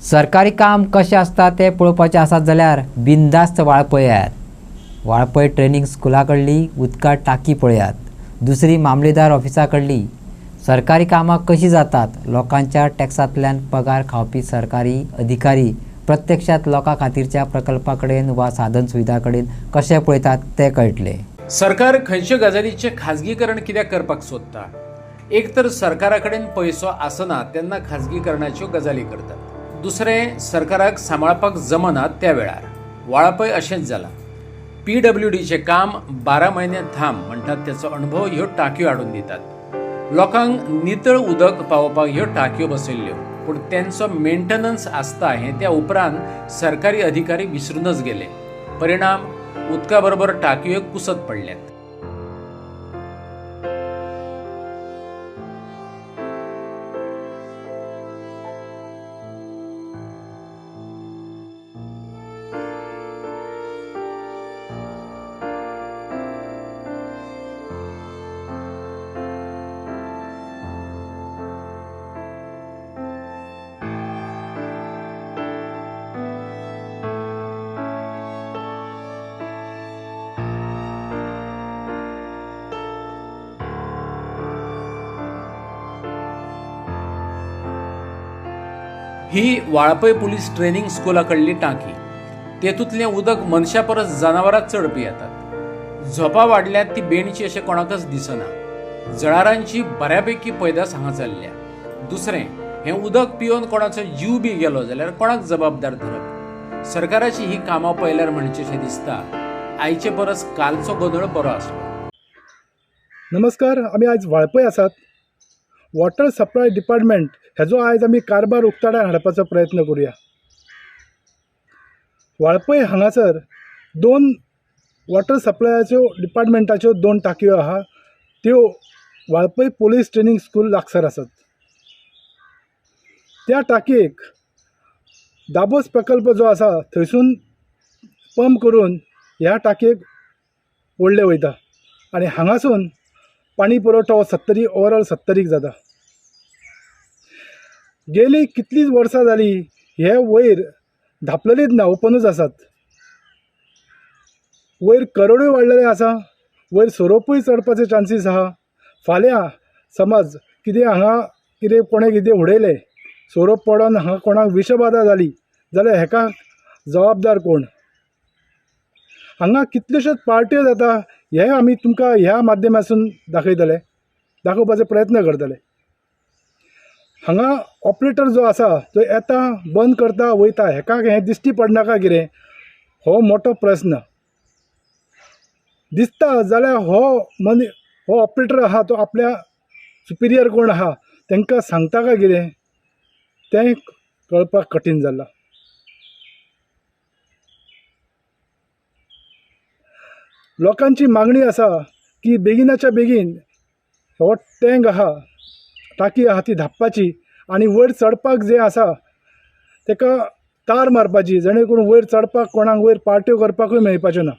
सरकारी काम कशें आसता तें पळोवपाचें आसात जाल्यार बिनधास्त वाळपयात. वाळपय ट्रेनिंग स्कुला कडली उदकां टाकी पळयात. दुसरी मामलेदार ऑफिसा कडली सरकारी कामां कशीं जातात. लोकांच्या टॅक्सांतल्यान पगार खावपी सरकारी अधिकारी प्रत्यक्षात लोकां खातीरच्या प्रकल्पा कडेन वा साधन सुविधा कडेन कशें पळयतात तें कळटलें. सरकार खंयच्यो गजालींचें खाजगीकरण कित्याक करपाक सोदता? एक तर सरकारा कडेन पयसो आसना तेन्ना खाजगीकरणाच्यो गजाली करतात. दुसरें, सरकाराक सांबाळपाक जमना त्या वेळार. वाळपय अशेंच जालां. PWDचें काम 12 म्हयने थांब म्हणटात त्याचो अणभव ह्यो टांक्यो हाडून दितात. लोकांक नितळ उदक पावोवपाक ह्यो टांक्यो बसयल्ल्यो, पूण तेंचो मेंटेनन्स आसता हें त्या उपरांत सरकारी अधिकारी विसरूनच गेले. परिणाम, उदका बरोबर टांक्योय कुसत पडल्यात. ही वाळपय पुलीस ट्रेनिंग स्कुला कडली टांकी. तेतूंतलें उदक मनशा परस जनावरां चड पियेतात. झोपां वाडल्यात ती बेणची अशें कोणाकच दिसना. जळारांची बऱ्यापैकी पैदास हांगा चल्ल्या. दुसरें, हें उदक पिवन कोणाचो जीव बी गेलो जाल्यार कोणाक जबाबदार धरप? सरकाराची ही कामां पळयल्यार म्हणचेशें दिसता आयचे परस कालचो गोंधळ बरो आसलो. नमस्कार, आमी आयज वाळपय आसात. वॉटर सप्लाय डिपार्टमेंट हेजो आयज आमी कारभार उक्ताडार हाडपाचो प्रयत्न करूया. वाळपय हांगासर 2 वॉटर सप्लायाच्यो डिपार्टमेंटाच्यो 2 टांकयो आहा. त्यो वाळपय पुलीस ट्रेनिंग स्कूल लागसार आसात. त्या टांकयेक दाबोस प्रकल्प जो आसा थंयसून पंप करून ह्या टांकयेक ओडले वयता आनी हांगासून पाणी पुरवठो ओवरऑल 70 जाता. गेली कितलींच वर्सां जालीं हे वयर धापलेलीच ना, ओपनूच आसात. वयर करोडूय वाडलेले आसा. वयर सोरोपूय चडपाचे चान्सीस आहा. फाल्यां समज कितें कोणें कितें उडयलें, सोरोप पडोन हांगा कोणाक विशबाधा जाली जाल्यार हेका जबाबदार कोण? हांगा कितल्योश्योच पार्ट्यो जाता हे आमी तुमकां ह्या माध्यमांतसून दाखोवपाचो प्रयत्न करतले. हांगा ऑपरेटर जो आसा तो येता, बंद करता, वयता. हेका हें दिश्टी पडनाका कितें? हो मोठो प्रस्न दिसता जाल्यार हो ऑपरेटर आहा तो आपल्या सुपिरियर कोण आहा तांकां सांगता काय कितें तें कळपाक कठीण जालां. लोकांची मागणी आसा की बेगिनाच्या बेगीन हो टँक आहा, टाकी आहा ती धांपपाची आनी वयर चडपाक जें आसा ताका तार मारपाची, जेणे करून वयर चडपाक कोणाक वयर पार्ट्यो करपाकूय मेळपाच्यो ना.